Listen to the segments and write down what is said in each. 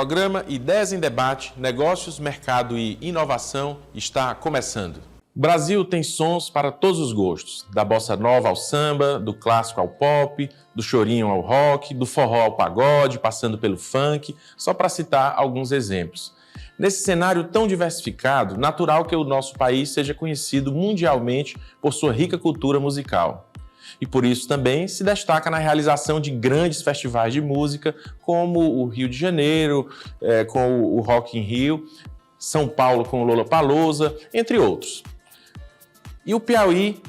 programa Ideias em Debate, Negócios, Mercado e Inovação está começando. O Brasil tem sons para todos os gostos, da bossa nova ao samba, do clássico ao pop, do chorinho ao rock, do forró ao pagode, passando pelo funk, só para citar alguns exemplos. Nesse cenário tão diversificado, natural que o nosso país seja conhecido mundialmente por sua rica cultura musical. E por isso também se destaca na realização de grandes festivais de música, como o Rio de Janeiro, com o Rock in Rio, São Paulo com o Lollapalooza, entre outros. E o Piauí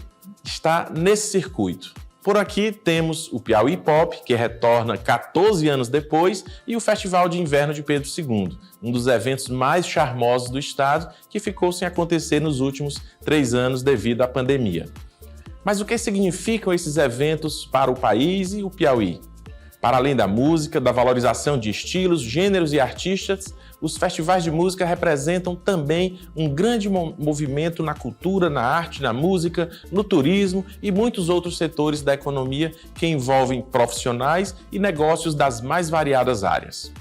está nesse circuito. Por aqui temos o Piauí Pop, que retorna 14 anos depois, e o Festival de Inverno de Pedro II, um dos eventos mais charmosos do estado, que ficou sem acontecer nos últimos 3 anos devido à pandemia. Mas o que significam esses eventos para o país e o Piauí? Para além da música, da valorização de estilos, gêneros e artistas, os festivais de música representam também um grande movimento na cultura, na arte, na música, no turismo e muitos outros setores da economia que envolvem profissionais e negócios das mais variadas áreas.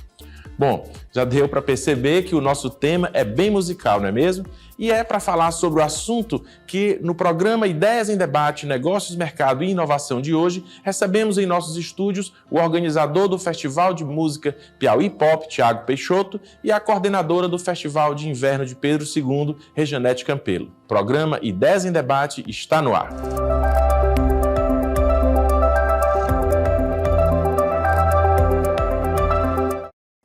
Bom, já deu para perceber que o nosso tema é bem musical, não é mesmo? E é para falar sobre o assunto que no programa Ideias em Debate, Negócios, Mercado e Inovação de hoje, recebemos em nossos estúdios o organizador do Festival de Música Piauí Pop, Thiago Peixoto, e a coordenadora do Festival de Inverno de Pedro II, Rejanete Campelo. O programa Ideias em Debate está no ar.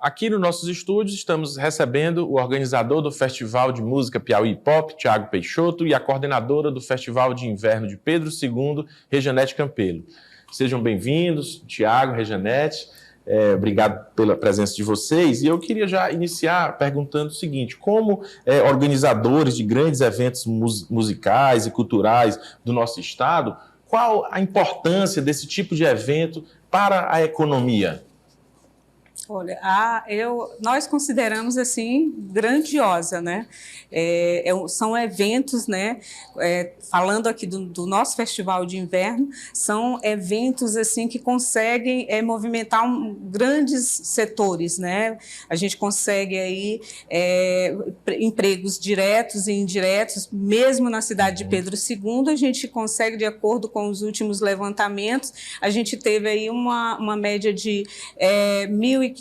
Aqui nos nossos estúdios estamos recebendo o organizador do Festival de Música Piauí Pop, Thiago Peixoto, e a coordenadora do Festival de Inverno de Pedro II, Rejanete Campelo. Sejam bem-vindos, Thiago, Rejanete. Obrigado pela presença de vocês. E eu queria já iniciar perguntando o seguinte: como organizadores de grandes eventos musicais e culturais do nosso estado, qual a importância desse tipo de evento para a economia? Olha, nós consideramos assim grandiosa, né? São eventos, né? Falando aqui do nosso festival de inverno, são eventos assim que conseguem movimentar grandes setores, né? A gente consegue aí empregos diretos e indiretos, mesmo na cidade de Pedro II, a gente consegue, de acordo com os últimos levantamentos, a gente teve aí uma média de 1.500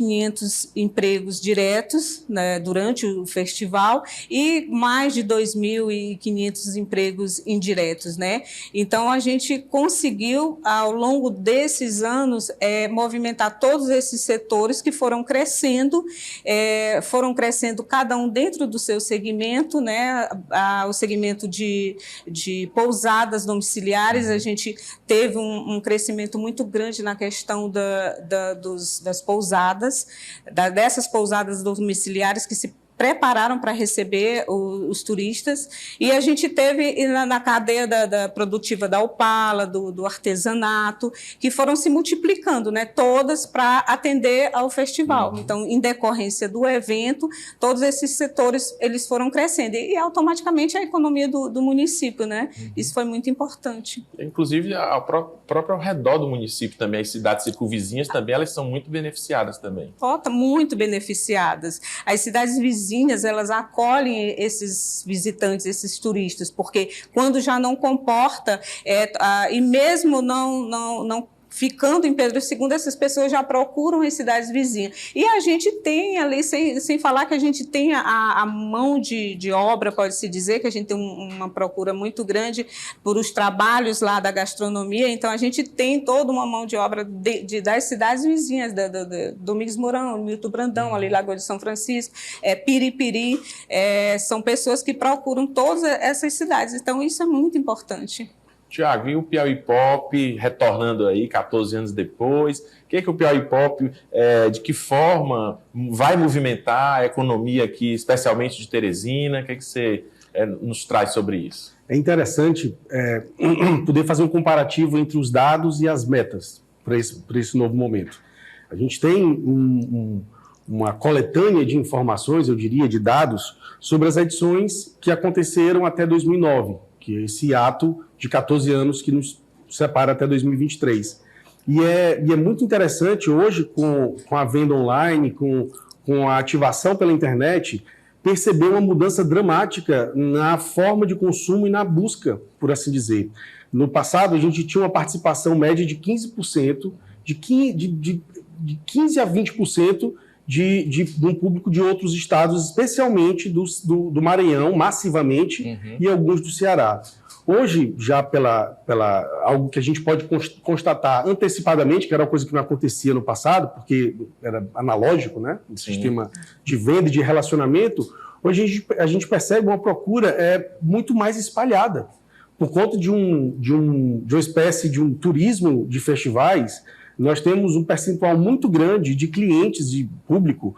empregos diretos, né, durante o festival e mais de 2.500 empregos indiretos, né? Então, a gente conseguiu, ao longo desses anos, movimentar todos esses setores que foram crescendo cada um dentro do seu segmento, né? O segmento de pousadas domiciliares, a gente teve um crescimento muito grande na questão das pousadas, dessas pousadas domiciliares que se prepararam para receber os turistas, e a gente teve na cadeia produtiva da Opala, do artesanato, que foram se multiplicando, né, todas para atender ao festival. Então, em decorrência do evento, todos esses setores eles foram crescendo, e automaticamente a economia do município, né? Isso foi muito importante. Inclusive, próprio ao redor do município também, as cidades circunvizinhas também, elas são muito beneficiadas também. Muito beneficiadas. As cidades vizinhas, elas acolhem esses visitantes, esses turistas, porque quando já não comporta, e mesmo não ficando em Pedro II, essas pessoas já procuram as cidades vizinhas. E a gente tem ali, sem falar que a gente tem a mão de obra, pode-se dizer, que a gente tem uma procura muito grande por os trabalhos lá da gastronomia, então a gente tem toda uma mão de obra das cidades vizinhas, Domingos Mourão, Milton Brandão, ali Lagoa de São Francisco, Piripiri, são pessoas que procuram todas essas cidades, então isso é muito importante. Thiago, e o Piauí Pop retornando aí 14 anos depois? O que o Piauí Pop, de que forma vai movimentar a economia aqui, especialmente de Teresina? O que você nos traz sobre isso? É interessante poder fazer um comparativo entre os dados e as metas para esse novo momento. A gente tem uma coletânea de informações, eu diria, de dados sobre as edições que aconteceram até 2009, que é esse ato de 14 anos que nos separa até 2023. E é muito interessante hoje, com a venda online, com com a ativação pela internet, percebeu uma mudança dramática na forma de consumo e na busca, por assim dizer. No passado, a gente tinha uma participação média de 15%, de 15% a 20% de um público de outros estados, especialmente do Maranhão, massivamente, e alguns do Ceará. Hoje, já pela algo que a gente pode constatar antecipadamente, que era uma coisa que não acontecia no passado, porque era analógico, né? O sistema de venda e de relacionamento, hoje a gente percebe uma procura muito mais espalhada. Por conta de uma espécie de um turismo de festivais, nós temos um percentual muito grande de clientes de público,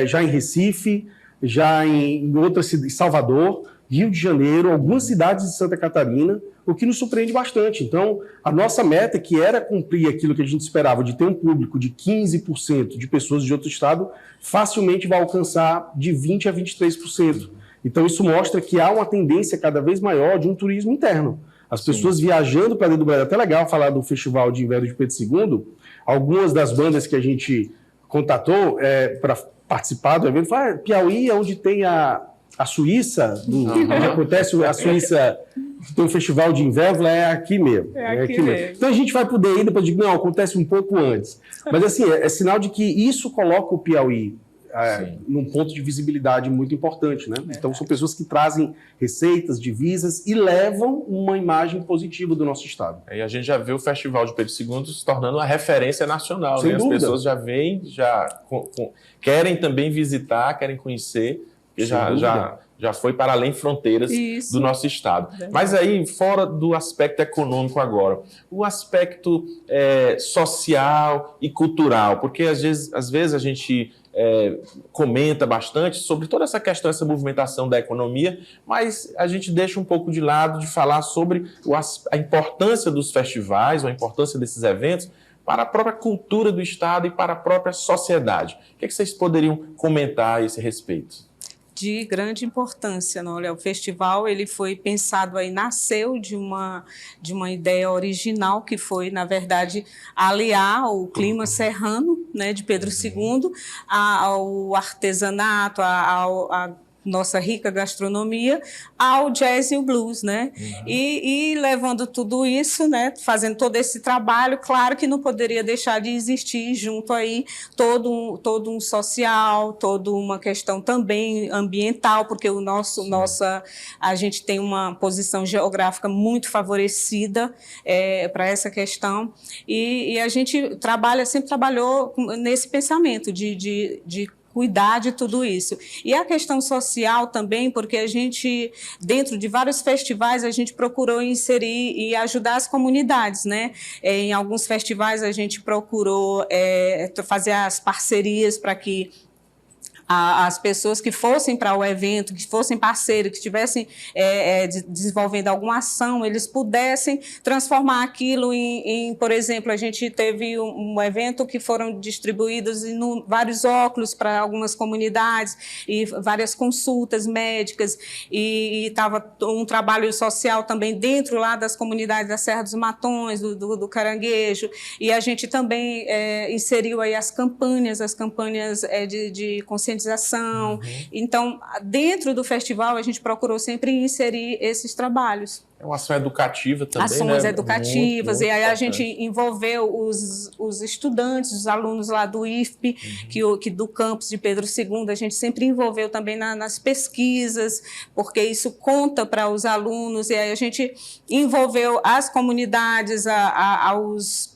já em Recife, já em outras cidades, Salvador, Rio de Janeiro, algumas cidades de Santa Catarina, o que nos surpreende bastante. Então, a nossa meta, que era cumprir aquilo que a gente esperava, de ter um público de 15% de pessoas de outro estado, facilmente vai alcançar de 20% a 23%. Então, isso mostra que há uma tendência cada vez maior de um turismo interno. As pessoas viajando para dentro do Brasil. Até legal falar do Festival de Inverno de Pedro II. Algumas das bandas que a gente contatou para participar do evento falaram: Piauí é onde tem a Suíça, onde acontece a Suíça, tem um festival de inverno, é aqui mesmo. É aqui mesmo. Então a gente vai poder ir, depois de não, acontece um pouco antes. Mas assim, é sinal de que isso coloca o Piauí num ponto de visibilidade muito importante, né? Então são pessoas que trazem receitas, divisas e levam uma imagem positiva do nosso estado. E a gente já vê o Festival de Pedro II se tornando uma referência nacional, né? As pessoas já vêm, querem também visitar, querem conhecer, porque já foi para além fronteiras do nosso estado. Mas aí, fora do aspecto econômico agora, o aspecto social e cultural, porque às vezes a gente comenta bastante sobre toda essa questão, essa movimentação da economia, mas a gente deixa um pouco de lado de falar sobre a importância dos festivais, a importância desses eventos para a própria cultura do estado e para a própria sociedade. O que vocês poderiam comentar a esse respeito? De grande importância, não? Olha, o festival ele foi pensado aí, nasceu de uma ideia original que foi, na verdade, aliar o clima serrano, né, de Pedro II ao artesanato, a nossa rica gastronomia, ao jazz e o blues, né? E levando tudo isso, né? Fazendo todo esse trabalho, claro que não poderia deixar de existir junto aí todo um social, toda uma questão também ambiental, porque a gente tem uma posição geográfica muito favorecida para essa questão, e a gente sempre trabalhou nesse pensamento de cuidar de tudo isso. E a questão social também, porque a gente, dentro de vários festivais, a gente procurou inserir e ajudar as comunidades, né? Em alguns festivais a gente procurou fazer as parcerias para que as pessoas que fossem para o evento, que fossem parceiros, que estivessem desenvolvendo alguma ação, eles pudessem transformar aquilo em, por exemplo, a gente teve um evento que foram distribuídos vários óculos para algumas comunidades e várias consultas médicas, e estava um trabalho social também dentro lá das comunidades da Serra dos Matões, do Caranguejo, e a gente também inseriu aí as campanhas de conscientização. Então, dentro do festival, a gente procurou sempre inserir esses trabalhos. É uma ação educativa também, ações né? educativas, e aí a gente envolveu os estudantes, os alunos lá do IFP, que do campus de Pedro II, a gente sempre envolveu também nas pesquisas, porque isso conta para os alunos, e aí a gente envolveu as comunidades,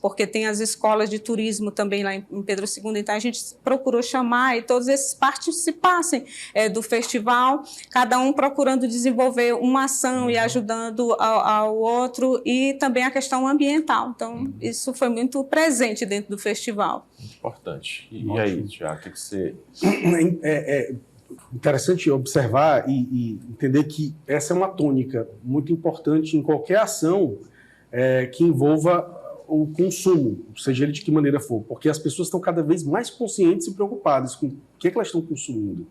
porque tem as escolas de turismo também lá em Pedro II, então a gente procurou chamar e todos esses participassem do festival, cada um procurando desenvolver uma ação e ajudando ao outro, e também a questão ambiental. Então, isso foi muito presente dentro do festival. Importante. E aí, Tiago, o que você... É interessante observar e entender que essa é uma tônica muito importante em qualquer ação que envolva o consumo, seja ele de que maneira for, porque as pessoas estão cada vez mais conscientes e preocupadas com o que elas estão consumindo,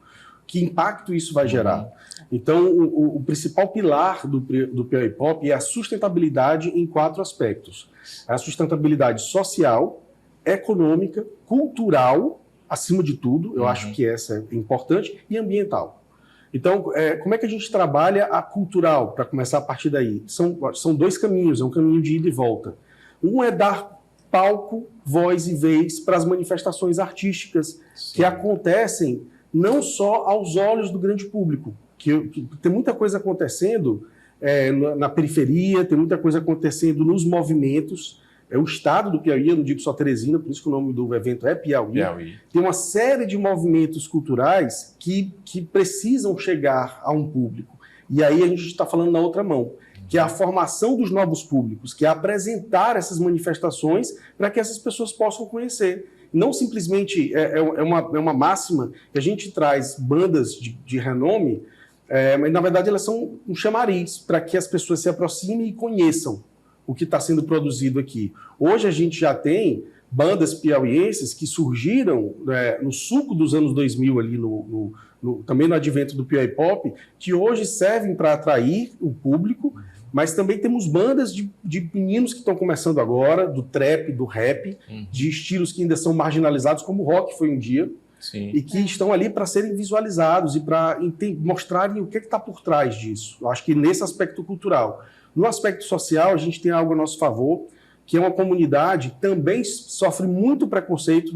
que impacto isso vai gerar. Então, o principal pilar do Piauí Pop é a sustentabilidade em 4 aspectos. A sustentabilidade social, econômica, cultural, acima de tudo, eu acho que essa é importante, e ambiental. Então, como é que a gente trabalha a cultural, para começar a partir daí? São dois caminhos, é um caminho de ida e volta. Um é dar palco, voz e vez para as manifestações artísticas que acontecem não só aos olhos do grande público, que tem muita coisa acontecendo na periferia, tem muita coisa acontecendo nos movimentos. O estado do Piauí, eu não digo só Teresina, por isso que o nome do evento é Piauí. Tem uma série de movimentos culturais que precisam chegar a um público. E aí a gente está falando na outra mão, que é a formação dos novos públicos, que é apresentar essas manifestações para que essas pessoas possam conhecer. Não simplesmente é uma máxima que a gente traz bandas de renome, mas na verdade elas são um chamariz para que as pessoas se aproximem e conheçam o que está sendo produzido aqui. Hoje a gente já tem bandas piauienses que surgiram no suco dos anos 2000, ali também no advento do Piauí Pop, que hoje servem para atrair o público, mas também temos bandas de meninos que estão começando agora, do trap, do rap, de estilos que ainda são marginalizados, como o rock foi um dia, e que estão ali para serem visualizados e para mostrarem o que está por trás disso. Eu acho que nesse aspecto cultural. No aspecto social, a gente tem algo a nosso favor, que é uma comunidade que também sofre muito preconceito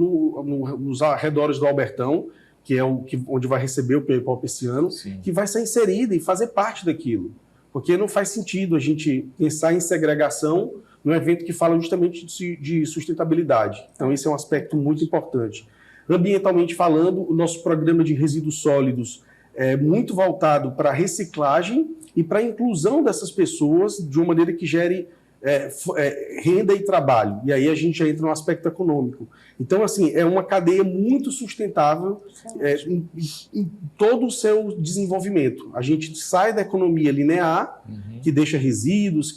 nos arredores do Albertão, que é onde vai receber o Piauí Pop esse ano, que vai ser inserida e fazer parte daquilo. Porque não faz sentido a gente pensar em segregação num evento que fala justamente de sustentabilidade. Então, esse é um aspecto muito importante. Ambientalmente falando, o nosso programa de resíduos sólidos é muito voltado para a reciclagem e para a inclusão dessas pessoas de uma maneira que gere renda e trabalho. E aí a gente já entra no aspecto econômico. Então, assim, é uma cadeia muito sustentável em todo o seu desenvolvimento. A gente sai da economia linear, que deixa resíduos,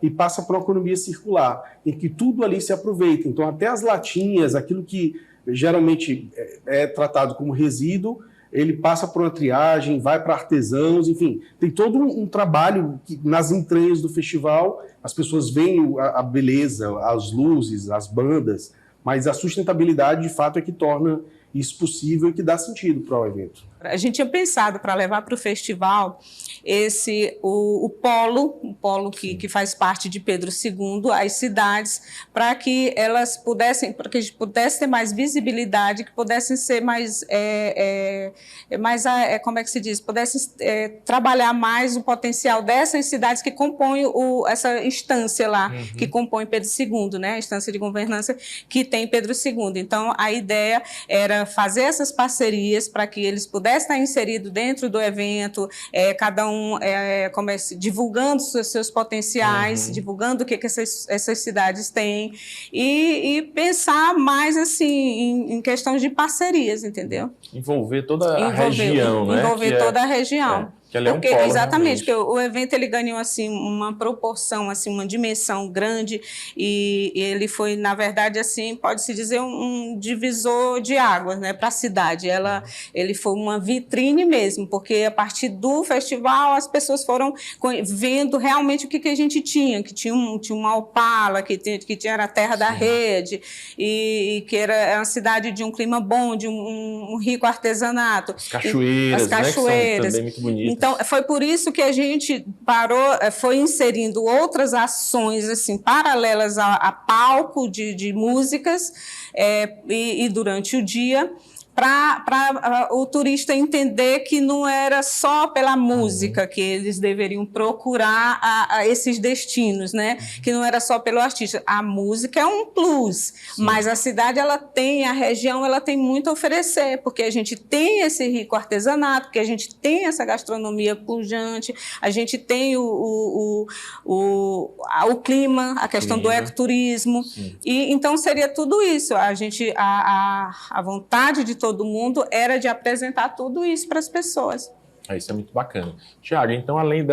e passa para uma economia circular, em que tudo ali se aproveita. Então, até as latinhas, aquilo que geralmente é tratado como resíduo, ele passa por uma triagem, vai para artesãos, enfim, tem todo um trabalho que, nas entranhas do festival, as pessoas veem a beleza, as luzes, as bandas, mas a sustentabilidade, de fato, é que torna isso possível e que dá sentido para o evento. A gente tinha pensado para levar para o festival o polo que faz parte de Pedro II, as cidades, para que elas pudessem, para que a gente pudesse ter mais visibilidade, que pudessem ser mais, como é que se diz, pudessem trabalhar mais o potencial dessas cidades que compõem essa instância lá, que compõe Pedro II, né, a instância de governança que tem Pedro II. Então, a ideia era fazer essas parcerias para que eles pudessem estar inseridos dentro do evento, cada um divulgando seus potenciais, divulgando o que essas cidades têm, e pensar mais assim em questão de parcerias, entendeu? Envolver toda a região, né? Envolver toda a região. Que ele é um polo, exatamente, porque o evento ele ganhou assim uma proporção, assim, uma dimensão grande, e ele foi, na verdade, assim, pode-se dizer um divisor de águas, né, para a cidade. Ele foi uma vitrine mesmo, porque a partir do festival as pessoas foram vendo realmente o que a gente tinha, que tinha uma Opala, que era a terra da rede, e que era uma cidade de um clima bom, de um rico artesanato. As cachoeiras, né, que são também muito bonitas. Então, foi por isso que a gente foi inserindo outras ações assim, paralelas a palco de músicas e durante o dia, para o turista entender que não era só pela música que eles deveriam procurar esses destinos, né? Que não era só pelo artista. A música é um plus, mas a cidade, a região, ela tem muito a oferecer, porque a gente tem esse rico artesanato, porque a gente tem essa gastronomia pujante, a gente tem o clima, a questão do ecoturismo, e então seria tudo isso. A vontade de todo mundo era de apresentar tudo isso para as pessoas. Isso é muito bacana. Tiago, então além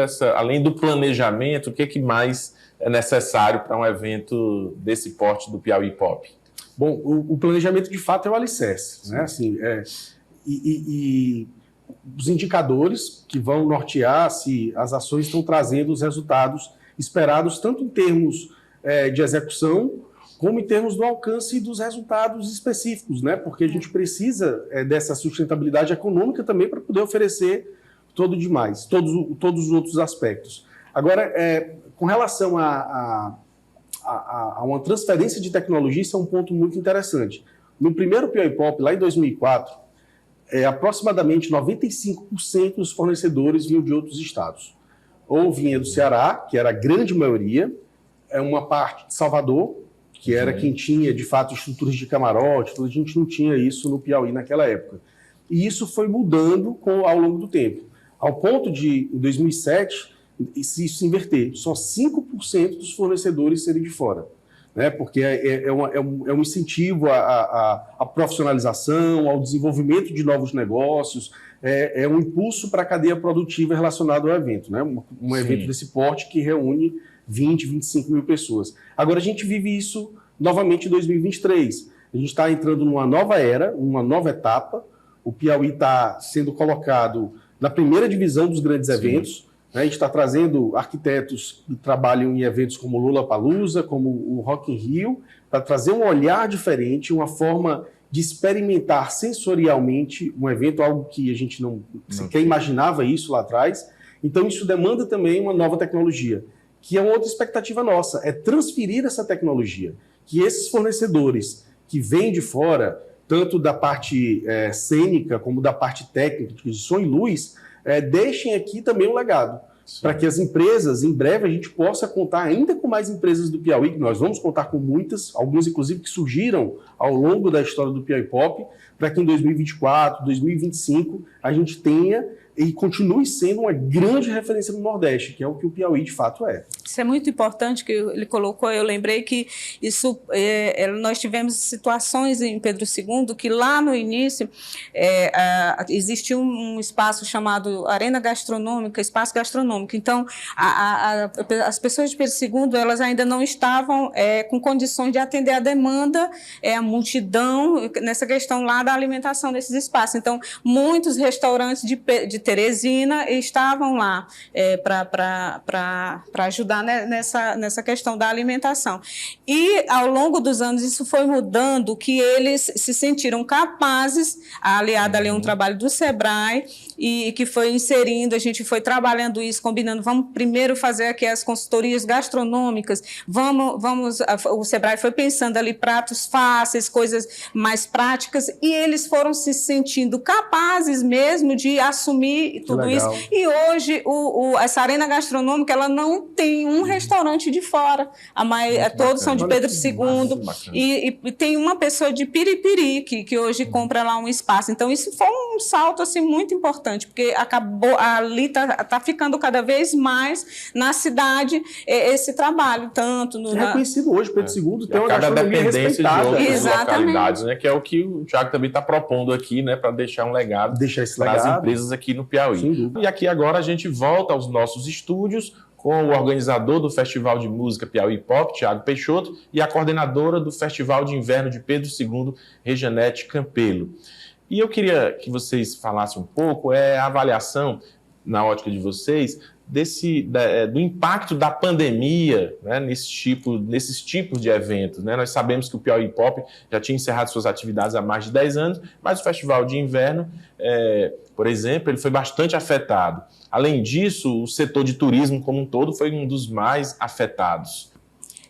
do planejamento, o que mais é necessário para um evento desse porte do Piauí Pop? Bom, o planejamento de fato é o alicerce, né? Assim, e os indicadores que vão nortear se as ações estão trazendo os resultados esperados, tanto em termos de execução, como em termos do alcance dos resultados específicos, né? Porque a gente precisa dessa sustentabilidade econômica também para poder oferecer todos os outros aspectos. Agora, com relação a uma transferência de tecnologia, isso é um ponto muito interessante. No primeiro Piauí Pop, lá em 2004, aproximadamente 95% dos fornecedores vinham de outros estados. Ou vinha do Ceará, que era a grande maioria, uma parte de Salvador, que era quem tinha, de fato, estruturas de camarote, a gente não tinha isso no Piauí naquela época. E isso foi mudando ao longo do tempo, ao ponto de, em 2007, isso se inverter, só 5% dos fornecedores serem de fora, né? Porque é um incentivo à profissionalização, ao desenvolvimento de novos negócios, é um impulso para a cadeia produtiva relacionado ao evento, né? Um evento desse porte que reúne 20, 25 mil pessoas. Agora, a gente vive isso novamente em 2023. A gente está entrando numa nova era, uma nova etapa. O Piauí está sendo colocado na primeira divisão dos grandes eventos. Né? A gente está trazendo arquitetos que trabalham em eventos como o Lollapalooza, como o Rock in Rio, para trazer um olhar diferente, uma forma de experimentar sensorialmente um evento, algo que a gente não sequer imaginava isso lá atrás. Então, isso demanda também uma nova tecnologia, que é uma outra expectativa nossa, é transferir essa tecnologia, que esses fornecedores que vêm de fora, tanto da parte cênica como da parte técnica, de som e luz, deixem aqui também um legado, para que as empresas, em breve, a gente possa contar ainda com mais empresas do Piauí, que nós vamos contar com muitas, algumas inclusive que surgiram ao longo da história do Piauí Pop, para que em 2024, 2025, a gente tenha e continue sendo uma grande referência no Nordeste, que é o que o Piauí de fato é. Isso é muito importante que ele colocou. Eu lembrei que isso, nós tivemos situações em Pedro II que lá no início existia um espaço chamado Arena Gastronômica, Espaço Gastronômico. Então, as pessoas de Pedro II elas ainda não estavam com condições de atender a demanda, a multidão, nessa questão lá da alimentação desses espaços. Então, muitos restaurantes de Teresina estavam lá para ajudar nessa questão da alimentação. E, ao longo dos anos, isso foi mudando, que eles se sentiram capazes, aliado ali a um trabalho do SEBRAE, e que foi inserindo, a gente foi trabalhando isso, combinando, vamos primeiro fazer aqui as consultorias gastronômicas, o SEBRAE foi pensando ali pratos fáceis, coisas mais práticas, e eles foram se sentindo capazes mesmo de assumir tudo isso. E hoje, essa arena gastronômica, ela não tem um restaurante de fora. Todos são de Pedro II. E tem uma pessoa de Piripiri que hoje compra lá um espaço. Então, isso foi um salto assim, muito importante, porque ali está ficando cada vez mais na cidade esse trabalho. Tanto no, é reconhecido hoje, Pedro II tem uma gastronomia respeitada. De outras localidades, né, que é o que o Thiago também está propondo aqui, né, para deixar um legado para as empresas aqui no Piauí. E aqui agora a gente volta aos nossos estúdios com o organizador do Festival de Música Piauí Pop, Thiago Peixoto, e a coordenadora do Festival de Inverno de Pedro II, Rejanete Campelo. E eu queria que vocês falassem um pouco a avaliação, na ótica de vocês, do impacto da pandemia, né, nesses tipos de eventos. Né? Nós sabemos que o Piauí Pop já tinha encerrado suas atividades há mais de 10 anos, mas o Festival de Inverno, por exemplo, ele foi bastante afetado. Além disso, o setor de turismo como um todo foi um dos mais afetados.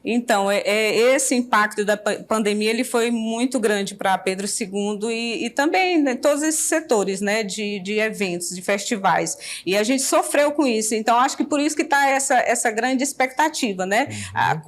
Então, esse impacto da pandemia ele foi muito grande para Pedro II e também, né, todos esses setores, né, de eventos, de festivais. E a gente sofreu com isso. Então, acho que por isso que está essa grande expectativa. Né?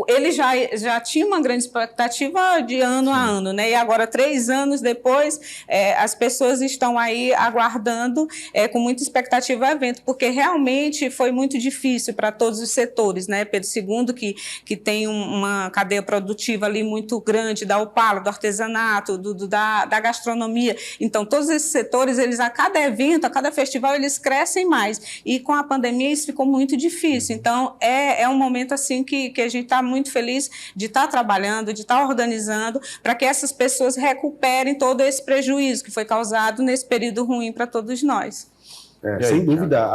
Ele já tinha uma grande expectativa de ano a ano, né? E agora, 3 anos depois, as pessoas estão aí aguardando com muita expectativa o evento, porque realmente foi muito difícil para todos os setores. Né? Pedro II, que tem uma cadeia produtiva ali muito grande, da Opala, do artesanato, da gastronomia. Então, todos esses setores, eles a cada evento, a cada festival, eles crescem mais. E com a pandemia isso ficou muito difícil. Então, é um momento assim que a gente está muito feliz de estar trabalhando, de estar organizando, para que essas pessoas recuperem todo esse prejuízo que foi causado nesse período ruim para todos nós. Sem dúvida,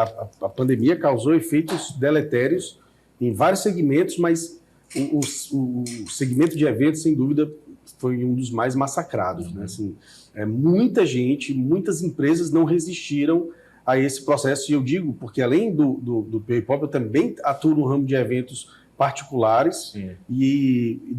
a pandemia causou efeitos deletérios em vários segmentos, mas o segmento de eventos, sem dúvida, foi um dos mais massacrados. Né? Assim, muita gente, muitas empresas não resistiram a esse processo, e eu digo porque além do P-Pop, eu também atuo no ramo de eventos particulares. Sim. E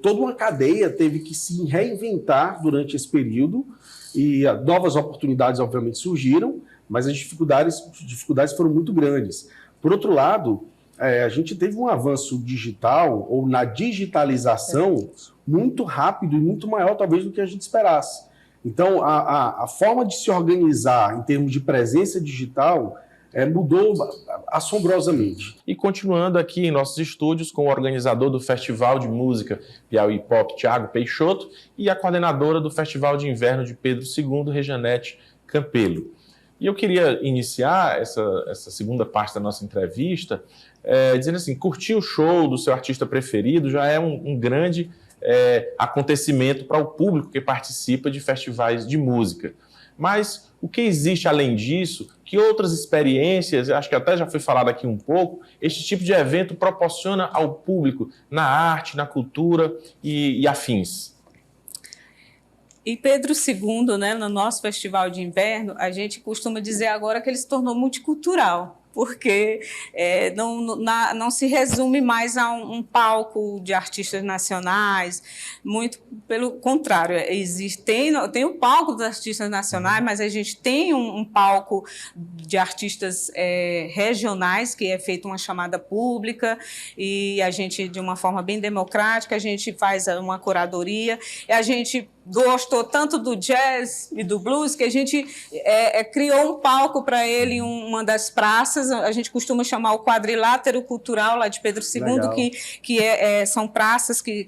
toda uma cadeia teve que se reinventar durante esse período, e novas oportunidades obviamente surgiram, mas as dificuldades foram muito grandes. Por outro lado, a gente teve um avanço digital, ou na digitalização, muito rápido e muito maior talvez do que a gente esperasse. Então, a forma de se organizar em termos de presença digital mudou assombrosamente. E continuando aqui em nossos estúdios com o organizador do Festival de Música Piauí Pop, Thiago Peixoto, e a coordenadora do Festival de Inverno de Pedro II, Rejanete Campelo. E eu queria iniciar essa segunda parte da nossa entrevista dizendo assim, curtir o show do seu artista preferido já é um grande acontecimento para o público que participa de festivais de música. Mas o que existe além disso? Que outras experiências, acho que até já foi falado aqui um pouco, este tipo de evento proporciona ao público na arte, na cultura e afins? E Pedro II, né, no nosso Festival de Inverno, a gente costuma dizer agora que ele se tornou multicultural, porque não se resume mais a um palco de artistas nacionais, muito pelo contrário, tem o palco dos artistas nacionais, mas a gente tem um palco de artistas regionais, que é feita uma chamada pública, e a gente, de uma forma bem democrática, a gente faz uma curadoria, e a gente gostou tanto do jazz e do blues que a gente criou um palco para ele em uma das praças. A gente costuma chamar o Quadrilátero Cultural lá de Pedro II, que são praças que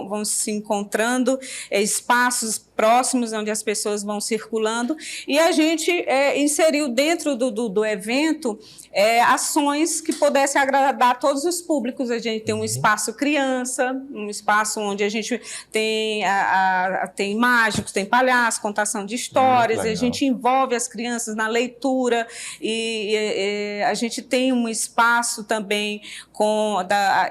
vão se encontrando, espaços próximos onde as pessoas vão circulando, e a gente inseriu dentro do evento ações que pudessem agradar todos os públicos. A gente tem um espaço criança, um espaço onde a gente tem mágicos, tem palhaços, contação de histórias, a gente envolve as crianças na leitura, e a gente tem um espaço também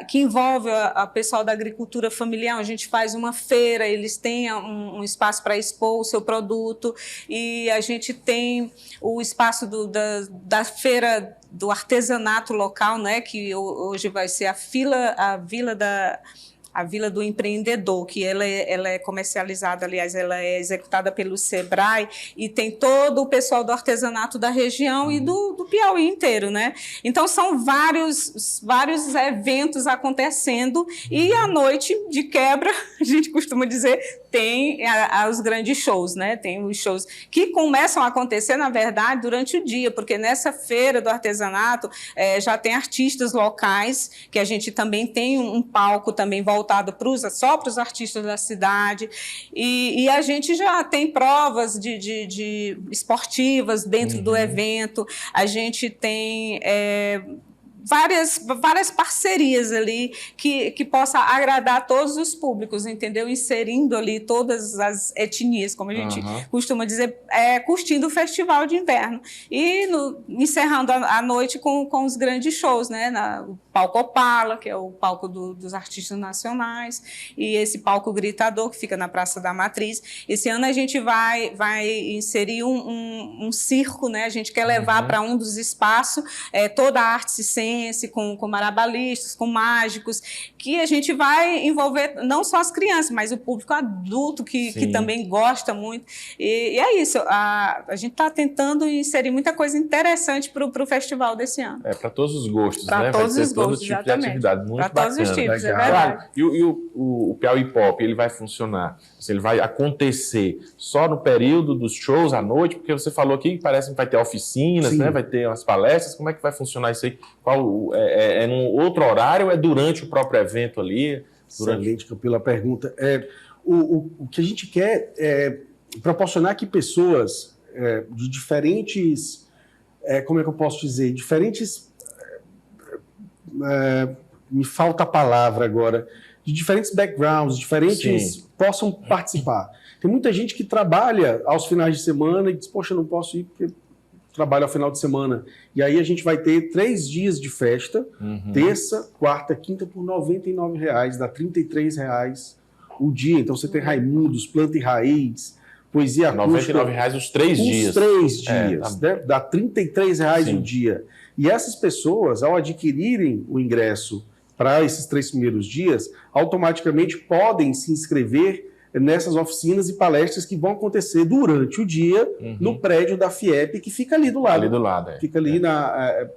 que envolve a pessoal da agricultura familiar. A gente faz uma feira, eles têm um espaço para expor o seu produto, e a gente tem o espaço da feira do artesanato local, né, que hoje vai ser a Vila do Empreendedor, que ela é comercializada, aliás, ela é executada pelo Sebrae, e tem todo o pessoal do artesanato da região e do Piauí inteiro, né? Então, são vários eventos acontecendo, e à noite, de quebra, a gente costuma dizer, tem os grandes shows, né? Tem os shows que começam a acontecer, na verdade, durante o dia, porque nessa feira do artesanato já tem artistas locais, que a gente também tem um palco também voltado só para os artistas da cidade, e a gente já tem provas de esportivas dentro do evento, a gente tem várias parcerias ali que possa agradar todos os públicos, entendeu? Inserindo ali todas as etnias, como a gente costuma dizer, curtindo o Festival de Inverno. E encerrando a noite com os grandes shows, né? O Palco Opala, que é o palco dos artistas nacionais, e esse palco Gritador, que fica na Praça da Matriz. Esse ano a gente vai inserir um circo, né? A gente quer levar para um dos espaços toda a arte circense, com marabalistas, com mágicos, que a gente vai envolver não só as crianças, mas o público adulto que também gosta muito. E é isso, a gente está tentando inserir muita coisa interessante para o festival desse ano. Para todos os gostos, pra né? Todos vai os ter todo gostos, tipo de atividade, muito bacana. Para todos os tipos, é verdade. E o Piauí Pop, ele vai funcionar, ele vai acontecer só no período dos shows à noite, porque você falou aqui que parece que vai ter oficinas, né? Vai ter umas palestras, como é que vai funcionar isso aí? É num outro horário ou é durante o próprio evento ali? Excelente, Campelo, a pergunta. O que a gente quer é proporcionar que pessoas de diferentes, como é que eu posso dizer, me falta a palavra agora, de diferentes backgrounds, possam participar. Tem muita gente que trabalha aos finais de semana e diz, poxa, não posso ir porque trabalho ao final de semana. E aí a gente vai ter 3 dias de festa, terça, quarta, quinta, por R$ 99,00, dá R$ 33,00 o dia. Então você tem Raimundos, Planta e Raiz, poesia acústica. R$ 99,00 os 3 dias. Os 3 dias, né? Dá R$ 33,00 o dia. E essas pessoas, ao adquirirem o ingresso para esses 3 primeiros dias, automaticamente podem se inscrever nessas oficinas e palestras que vão acontecer durante o dia no prédio da FIEP, que fica ali do lado. Ali do lado, Fica ali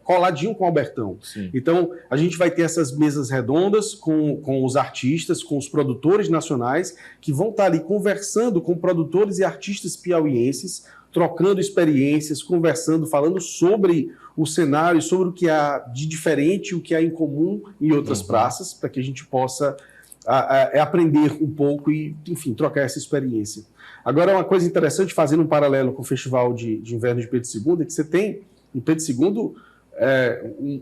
coladinho com o Albertão. Sim. Então, a gente vai ter essas mesas redondas com os artistas, com os produtores nacionais, que vão estar ali conversando com produtores e artistas piauienses, trocando experiências, conversando, falando sobre o cenário, sobre o que há de diferente, o que há em comum em outras praças, para que a gente possa aprender um pouco e, enfim, trocar essa experiência. Agora, uma coisa interessante, fazendo um paralelo com o Festival de Inverno de Pedro II, é que você tem, em Pedro II,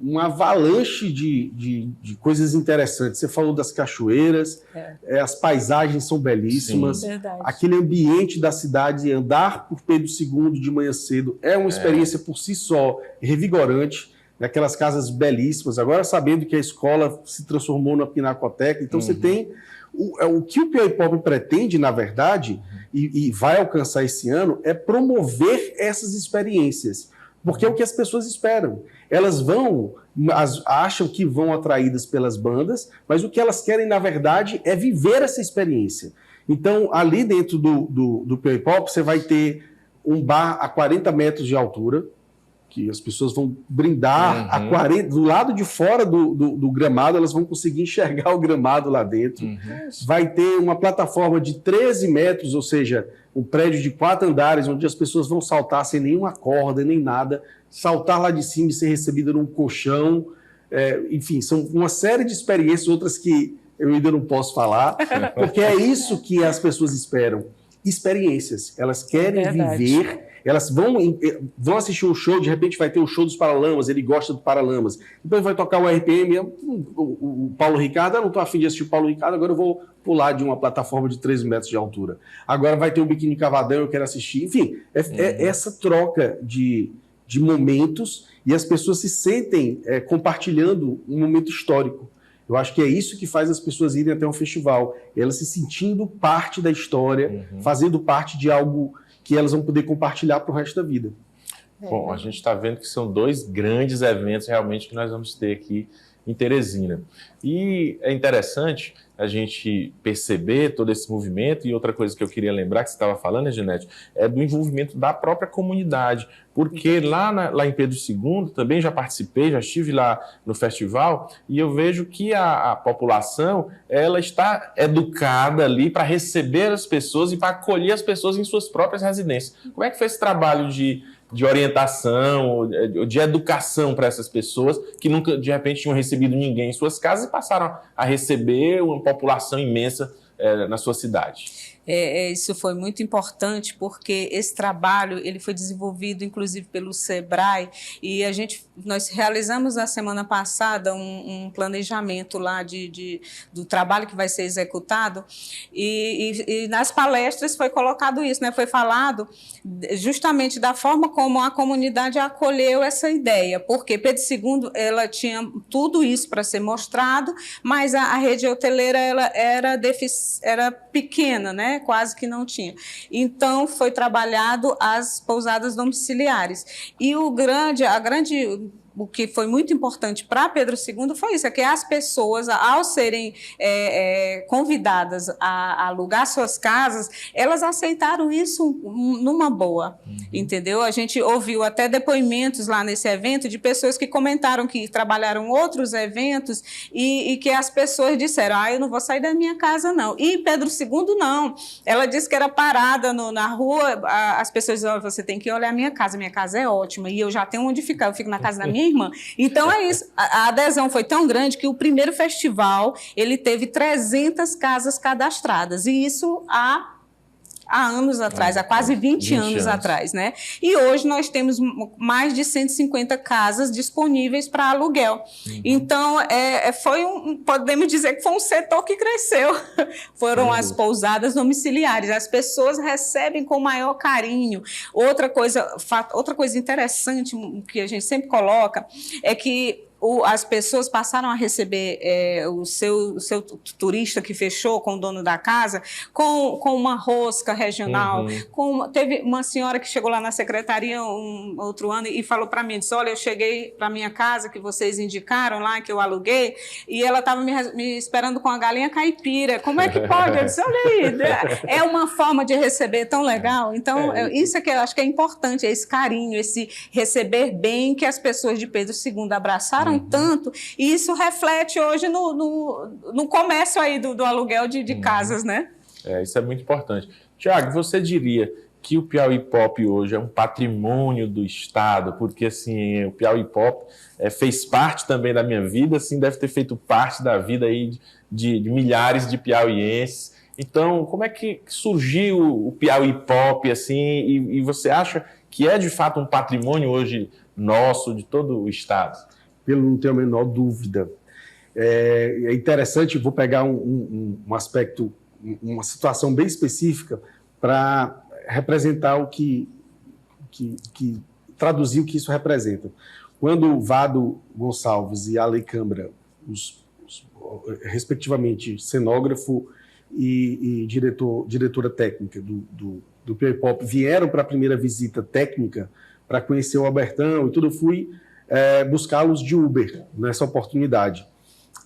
uma avalanche de coisas interessantes. Você falou das cachoeiras, as paisagens são belíssimas, aquele ambiente da cidade, andar por Pedro II de manhã cedo é uma experiência por si só revigorante, aquelas casas belíssimas. Agora, sabendo que a escola se transformou na Pinacoteca, então você tem o que o Piauí Pop pretende, na verdade, e vai alcançar esse ano, é promover essas experiências. Porque é o que as pessoas esperam. Elas acham que vão atraídas pelas bandas, mas o que elas querem, na verdade, é viver essa experiência. Então, ali dentro do Piauí Pop, você vai ter um bar a 40 metros de altura, que as pessoas vão brindar do lado de fora do gramado, elas vão conseguir enxergar o gramado lá dentro. Vai ter uma plataforma de 13 metros, ou seja, um prédio de 4 andares, onde as pessoas vão saltar sem nenhuma corda, nem nada, saltar lá de cima e ser recebida num colchão. Enfim, são uma série de experiências, outras que eu ainda não posso falar, porque é isso que as pessoas esperam. Experiências. Elas querem viver, elas vão assistir um show, de repente vai ter o show dos Paralamas, ele gosta do Paralamas, depois vai tocar o RPM, o Paulo Ricardo, eu não estou afim de assistir o Paulo Ricardo, agora eu vou pular de uma plataforma de 13 metros de altura. Agora vai ter o Biquíni Cavadão, eu quero assistir. Enfim, essa troca de momentos, e as pessoas se sentem compartilhando um momento histórico. Eu acho que é isso que faz as pessoas irem até um festival, elas se sentindo parte da história, fazendo parte de algo que elas vão poder compartilhar para o resto da vida. Bom, a gente está vendo que são 2 grandes eventos realmente que nós vamos ter aqui em Teresina. E é interessante a gente perceber todo esse movimento, e outra coisa que eu queria lembrar, que você estava falando, Ginete, é do envolvimento da própria comunidade, porque lá em Pedro II, também já participei, já estive lá no festival, e eu vejo que a população, ela está educada ali para receber as pessoas e para acolher as pessoas em suas próprias residências. Como é que foi esse trabalho de orientação, de educação para essas pessoas que nunca, de repente, tinham recebido ninguém em suas casas e passaram a receber uma população imensa na sua cidade? Isso foi muito importante, porque esse trabalho ele foi desenvolvido, inclusive, pelo SEBRAE, e nós realizamos na semana passada um planejamento lá do trabalho que vai ser executado, e nas palestras foi colocado isso, né? Foi falado justamente da forma como a comunidade acolheu essa ideia, porque Pedro II ela tinha tudo isso para ser mostrado, mas a rede hoteleira ela era pequena, né? Quase que não tinha. Então, foi trabalhado as pousadas domiciliares. E o que foi muito importante para Pedro II foi isso, é que as pessoas, ao serem convidadas a alugar suas casas, elas aceitaram isso numa boa, entendeu? A gente ouviu até depoimentos lá nesse evento de pessoas que comentaram que trabalharam outros eventos e que as pessoas disseram, eu não vou sair da minha casa, não. E Pedro II, não. Ela disse que era parada na rua, as pessoas diziam, você tem que olhar a minha casa é ótima, e eu já tenho onde ficar, eu fico na casa da minha irmã. Então é isso, a adesão foi tão grande que o primeiro festival ele teve 300 casas cadastradas, e isso há há anos atrás, há quase 20 anos atrás, né? E hoje nós temos mais de 150 casas disponíveis para aluguel. Então, podemos dizer que foi um setor que cresceu. Foram as pousadas domiciliares. As pessoas recebem com maior carinho. Outra coisa interessante que a gente sempre coloca é que as pessoas passaram a receber o seu turista que fechou com o dono da casa com uma rosca regional. Teve uma senhora que chegou lá na secretaria outro ano e falou para mim, disse, olha, eu cheguei para minha casa que vocês indicaram lá, que eu aluguei, e ela estava me esperando com a galinha caipira. Como é que pode? Eu disse, olha aí, é uma forma de receber tão legal. Então, isso é que eu acho que é importante, esse carinho, esse receber bem que as pessoas de Pedro II abraçaram tanto, e isso reflete hoje no comércio aí do aluguel de casas, né? Isso é muito importante. Tiago, você diria que o Piauí Pop hoje é um patrimônio do Estado, porque assim, o Piauí Pop fez parte também da minha vida, assim, deve ter feito parte da vida aí de milhares de piauienses. Então, como é que surgiu o Piauí Pop, assim, e você acha que é de fato um patrimônio hoje nosso, de todo o Estado? Eu não tenho a menor dúvida. É interessante, vou pegar um aspecto, uma situação bem específica para representar o que traduzir o que isso representa. Quando o Vado Gonçalves e a Lei Câmara, respectivamente cenógrafo e diretora técnica do Piauí Pop, vieram para a primeira visita técnica para conhecer o Albertão e tudo, eu fui buscá-los de Uber nessa oportunidade.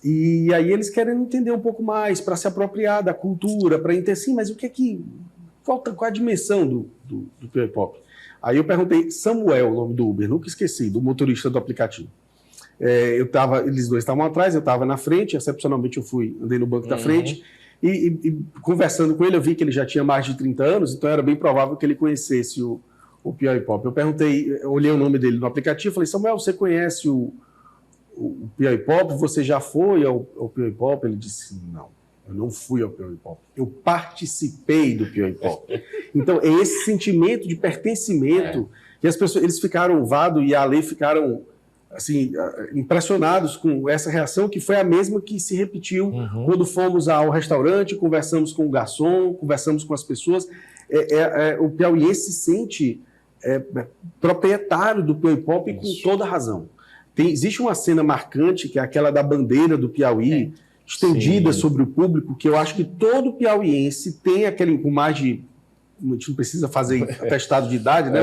E aí eles querem entender um pouco mais, para se apropriar da cultura, para entender assim, mas qual a dimensão do Piauí Pop? Aí eu perguntei, Samuel, o nome do Uber, nunca esqueci, do motorista do aplicativo. Eles dois estavam atrás, eu estava na frente, excepcionalmente eu andei no banco da frente, e conversando com ele, eu vi que ele já tinha mais de 30 anos, então era bem provável que ele conhecesse o Piauí Pop. Eu perguntei, olhei o nome dele no aplicativo, falei, Samuel, você conhece o Piauí Pop? Você já foi ao Piauí Pop? Ele disse, não, eu não fui ao Piauí Pop. Eu participei do Piauí Pop. Então, é esse sentimento de pertencimento que as pessoas, eles ficaram, o Vado e a Lei ficaram assim, impressionados com essa reação, que foi a mesma que se repetiu quando fomos ao restaurante, conversamos com o garçom, conversamos com as pessoas. O piauiense se sente proprietário do Piauí Pop com toda razão. Existe uma cena marcante, que é aquela da bandeira do Piauí, estendida sobre o público, que eu acho que todo piauiense tem aquele, com mais de... A gente não precisa fazer atestado de idade, né?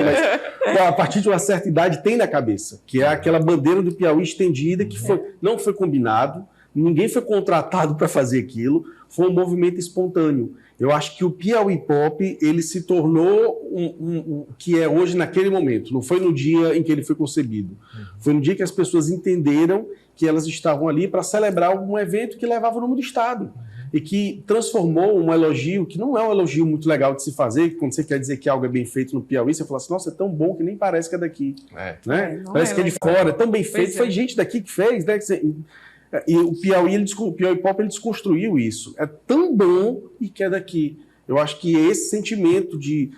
Mas a partir de uma certa idade tem na cabeça, que é aquela bandeira do Piauí estendida, que não foi combinado, ninguém foi contratado para fazer aquilo, foi um movimento espontâneo. Eu acho que o Piauí Pop, ele se tornou o que é hoje naquele momento. Não foi no dia em que ele foi concebido. Foi no dia que as pessoas entenderam que elas estavam ali para celebrar um evento que levava o nome do Estado. E que transformou um elogio, que não é um elogio muito legal de se fazer, quando você quer dizer que algo é bem feito no Piauí, você fala assim, nossa, é tão bom que nem parece que é daqui. Né? Parece que é de fora, é tão bem feito, foi gente daqui que fez, né? E o Piauí Pop, ele desconstruiu isso. É tão bom e que é daqui. Eu acho que esse sentimento de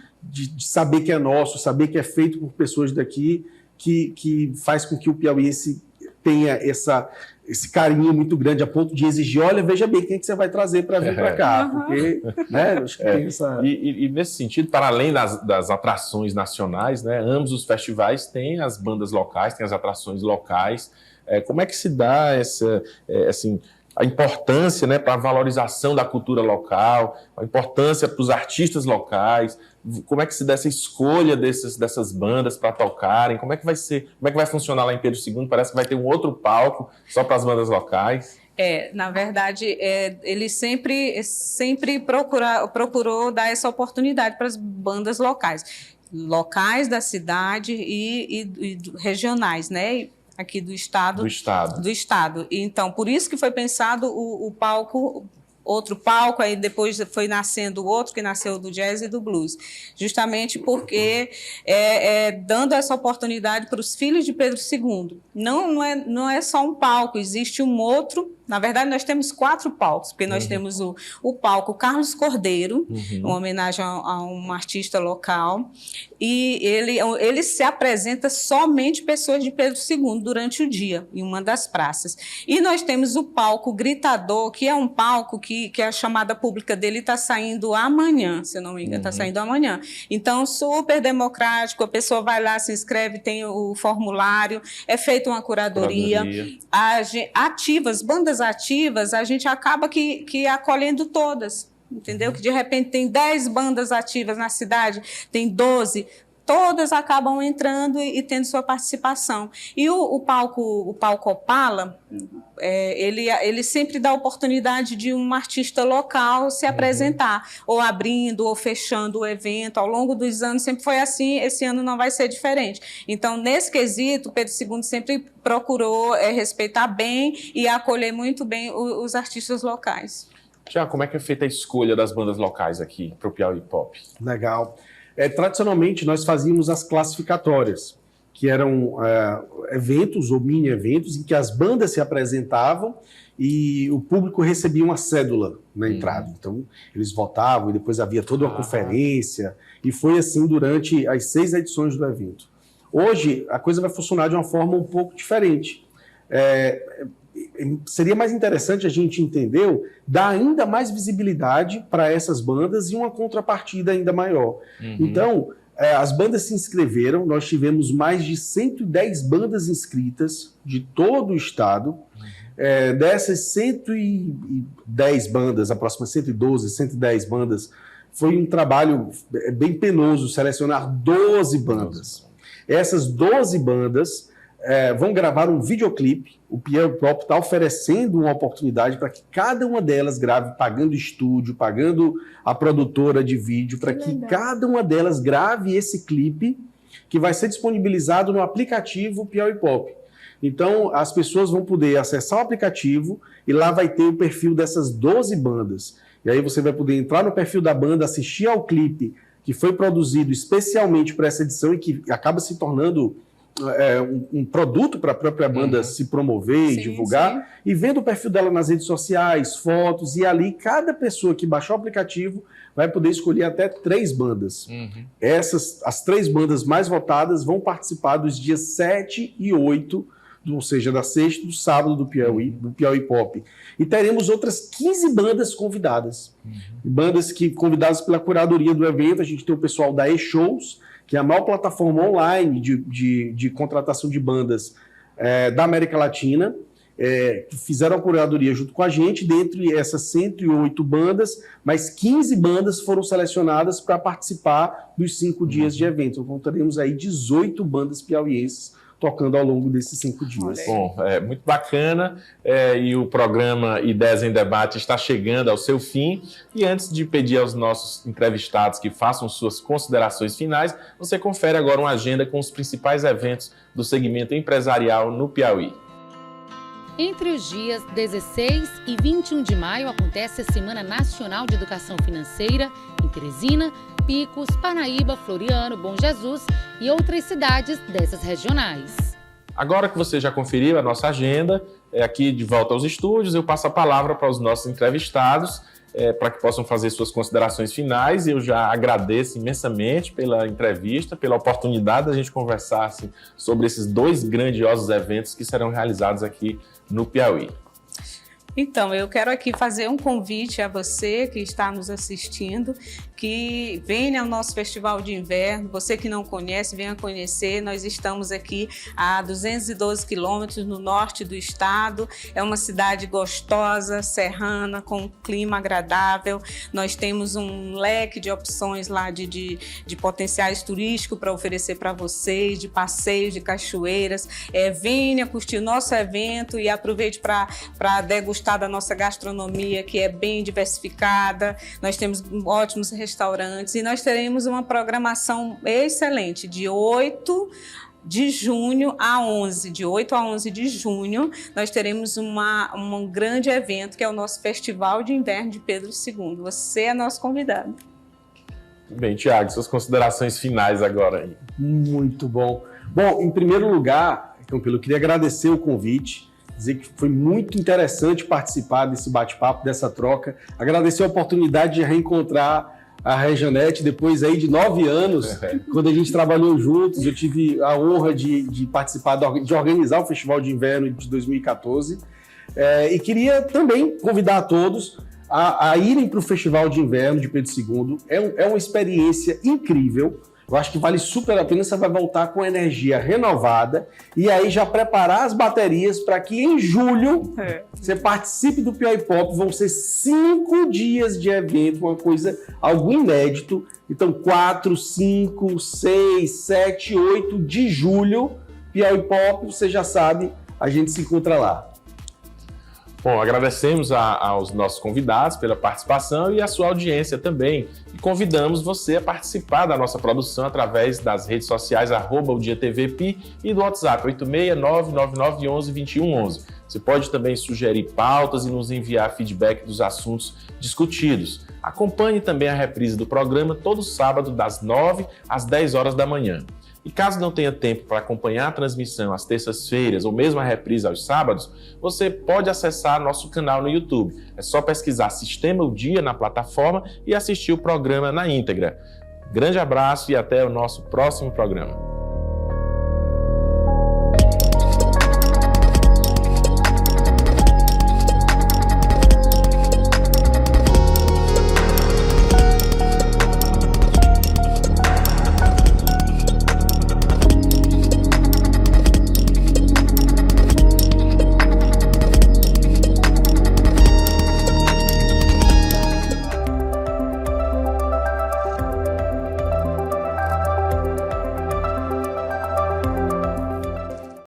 saber que é nosso, saber que é feito por pessoas daqui, que faz com que o piauiense tenha esse carinho muito grande a ponto de exigir, olha, veja bem, quem é que você vai trazer para vir para cá? Porque, né, acho que tem essa... E nesse sentido, para além das atrações nacionais, né, ambos os festivais têm as bandas locais, têm as atrações locais. Como é que se dá a importância, né, para a valorização da cultura local, a importância para os artistas locais? Como é que se dá essa escolha dessas bandas para tocarem? Como é que vai ser? Como é que vai funcionar lá em Pedro II? Parece que vai ter um outro palco só para as bandas locais. Na verdade, ele sempre procurou dar essa oportunidade para as bandas locais da cidade e regionais, né? Aqui do Estado. Do Estado. Então, por isso que foi pensado o palco, outro palco, aí depois foi nascendo outro, que nasceu do jazz e do blues. Justamente porque dando essa oportunidade para os filhos de Pedro II. Não é só um palco, existe um outro Na verdade, nós temos 4 palcos, porque nós temos o palco Carlos Cordeiro, uma homenagem a um artista local, e ele se apresenta somente pessoas de Pedro II durante o dia, em uma das praças. E nós temos o palco Gritador, que é um palco que a chamada pública dele está saindo amanhã, se eu não me engano, está saindo amanhã. Então, super democrático, a pessoa vai lá, se inscreve, tem o formulário, é feita uma curadoria. Bandas ativas, a gente acaba que acolhendo todas, entendeu? Que de repente tem 10 bandas ativas na cidade, tem 12, todas acabam entrando e tendo sua participação. E o palco Opala, ele sempre dá a oportunidade de um artista local se apresentar, ou abrindo ou fechando o evento. Ao longo dos anos sempre foi assim, esse ano não vai ser diferente. Então, nesse quesito, Pedro II sempre procurou respeitar bem e acolher muito bem os artistas locais. Tiago, como é que é feita a escolha das bandas locais aqui para o Piauí Pop? Legal. Tradicionalmente, nós fazíamos as classificatórias, que eram eventos ou mini-eventos em que as bandas se apresentavam e o público recebia uma cédula na entrada. Então, eles votavam e depois havia toda uma conferência, e foi assim durante as 6 edições do evento. Hoje, a coisa vai funcionar de uma forma um pouco diferente. Seria mais interessante a gente entender, dar ainda mais visibilidade para essas bandas e uma contrapartida ainda maior. Então, as bandas se inscreveram, nós tivemos mais de 110 bandas inscritas de todo o estado. Dessas 110 bandas, aproximadamente 112, 110 bandas, foi um trabalho bem penoso selecionar 12 bandas. Essas 12 bandas vão gravar um videoclipe. O Piauí Pop está oferecendo uma oportunidade para que cada uma delas grave, pagando estúdio, pagando a produtora de vídeo, para que cada uma delas grave esse clipe que vai ser disponibilizado no aplicativo Piauí Pop. Então, as pessoas vão poder acessar o aplicativo e lá vai ter o perfil dessas 12 bandas. E aí você vai poder entrar no perfil da banda, assistir ao clipe que foi produzido especialmente para essa edição e que acaba se tornando um produto para a própria banda se promover e divulgar, e vendo o perfil dela nas redes sociais, fotos, e ali cada pessoa que baixar o aplicativo vai poder escolher até 3 bandas. As 3 bandas mais votadas vão participar dos dias 7 e 8, ou seja, da sexta e do sábado do Piauí Pop. E teremos outras 15 bandas convidadas. Bandas convidadas pela curadoria do evento. A gente tem o pessoal da E-Shows, que é a maior plataforma online de contratação de bandas da América Latina, que fizeram a curadoria junto com a gente. Dentre essas 108 bandas, mais 15 bandas foram selecionadas para participar dos 5 dias de evento. Então, teremos aí 18 bandas piauienses tocando ao longo desses 5 dias. Bom, muito bacana, e o programa Ideias em Debate está chegando ao seu fim. E antes de pedir aos nossos entrevistados que façam suas considerações finais, você confere agora uma agenda com os principais eventos do segmento empresarial no Piauí. Entre os dias 16 e 21 de maio acontece a Semana Nacional de Educação Financeira em Teresina, Picos, Parnaíba, Floriano, Bom Jesus e outras cidades dessas regionais. Agora que você já conferiu a nossa agenda, aqui de volta aos estúdios, eu passo a palavra para os nossos entrevistados, para que possam fazer suas considerações finais. Eu já agradeço imensamente pela entrevista, pela oportunidade da gente conversar sobre esses 2 grandiosos eventos que serão realizados aqui no Piauí. Então, eu quero aqui fazer um convite a você que está nos assistindo, que venha ao nosso Festival de Inverno. Você que não conhece, venha conhecer. Nós estamos aqui a 212 quilômetros no norte do estado. É uma cidade gostosa, serrana, com um clima agradável. Nós temos um leque de opções lá de potenciais turísticos para oferecer para vocês, de passeios, de cachoeiras. Venha curtir o nosso evento e aproveite para degustar da nossa gastronomia, que é bem diversificada. Nós temos ótimos restaurantes e nós teremos uma programação excelente de 8 de junho a 11, de 8 a 11 de junho, nós teremos um grande evento, que é o nosso Festival de Inverno de Pedro II. Você é nosso convidado. Bem, Tiago, suas considerações finais agora aí. Muito bom. Bom, em primeiro lugar, Campelo, eu queria agradecer o convite. dizer que foi muito interessante participar desse bate-papo, dessa troca. Agradecer a oportunidade de reencontrar a Rejanete depois aí de 9 anos, quando a gente trabalhou juntos. Eu tive a honra de participar, de organizar o Festival de Inverno de 2014. E queria também convidar a todos a irem para o Festival de Inverno de Pedro II. É uma experiência incrível. Eu acho que vale super a pena. Você vai voltar com energia renovada e aí já preparar as baterias para que em julho você participe do Piauí Pop. Vão ser 5 dias de evento, algo inédito. Então 4, 5, 6, 7, 8 de julho, Piauí Pop, você já sabe, a gente se encontra lá. Bom, agradecemos aos nossos convidados pela participação e a sua audiência também. E convidamos você a participar da nossa produção através das redes sociais @odiatvpi e do WhatsApp 869-9911-2111. Você pode também sugerir pautas e nos enviar feedback dos assuntos discutidos. Acompanhe também a reprise do programa todo sábado das 9 às 10 horas da manhã. E caso não tenha tempo para acompanhar a transmissão às terças-feiras ou mesmo a reprise aos sábados, você pode acessar nosso canal no YouTube. É só pesquisar Sistema O Dia na plataforma e assistir o programa na íntegra. Grande abraço e até o nosso próximo programa.